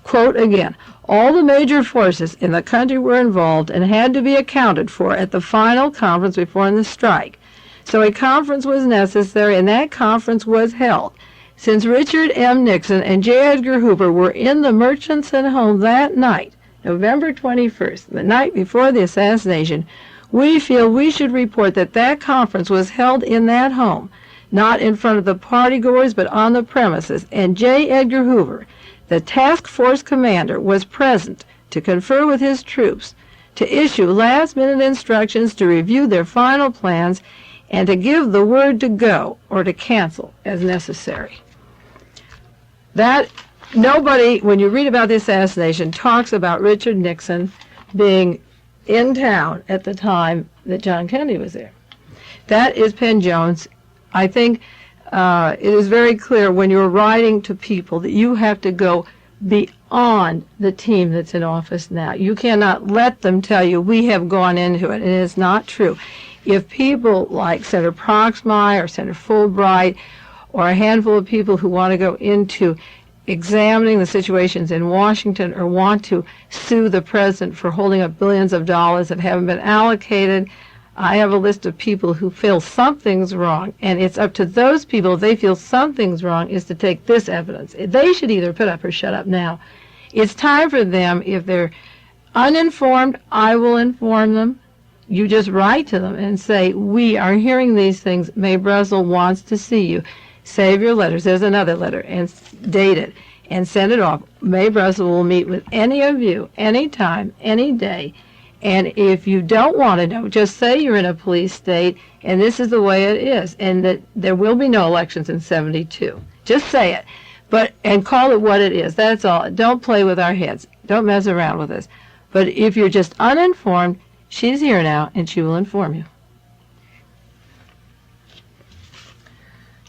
Speaker 3: quote again, all the major forces in the country were involved and had to be accounted for at the final conference before the strike. So a conference was necessary, and that conference was held. Since Richard M. Nixon and J. Edgar Hoover were in the Murchison home that night, November 21st, the night before the assassination, we feel we should report that that conference was held in that home, not in front of the partygoers, but on the premises, and J. Edgar Hoover, the task force commander, was present to confer with his troops, to issue last-minute instructions to review their final plans, and to give the word to go or to cancel as necessary. That nobody, when you read about the assassination, talks about Richard Nixon being in town at the time that John Kennedy was there. That is Penn Jones. I think it is very clear when you're writing to people that you have to go beyond the team that's in office now. You cannot let them tell you we have gone into it. It is not true. If people like Senator Proxmire or Senator Fulbright or a handful of people who want to go into examining the situations in Washington or want to sue the president for holding up billions of dollars that haven't been allocated, I have a list of people who feel something's wrong, and it's up to those people, if they feel something's wrong, is to take this evidence. They should either put up or shut up now. It's time for them, if they're uninformed, I will inform them. You just write to them and say, we are hearing these things. Mae Brussell wants to see you. Save your letters. There's another letter, and date it, and send it off. Mae Brussell will meet with any of you, anytime, any day. And if you don't want to know, just say you're in a police state, and this is the way it is, and that there will be no elections in 72. Just say it, and call it what it is. That's all. Don't play with our heads. Don't mess around with us. But if you're just uninformed, she's here now, and she will inform you.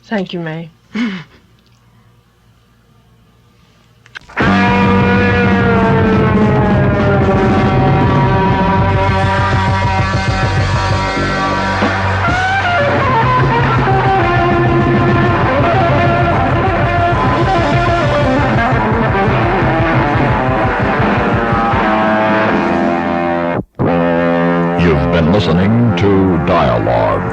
Speaker 2: Thank you, Mae.
Speaker 1: You've been listening to Dialogue.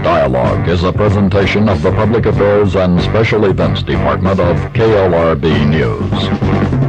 Speaker 1: Dialogue is a presentation of the Public Affairs and Special Events Department of KLRB News.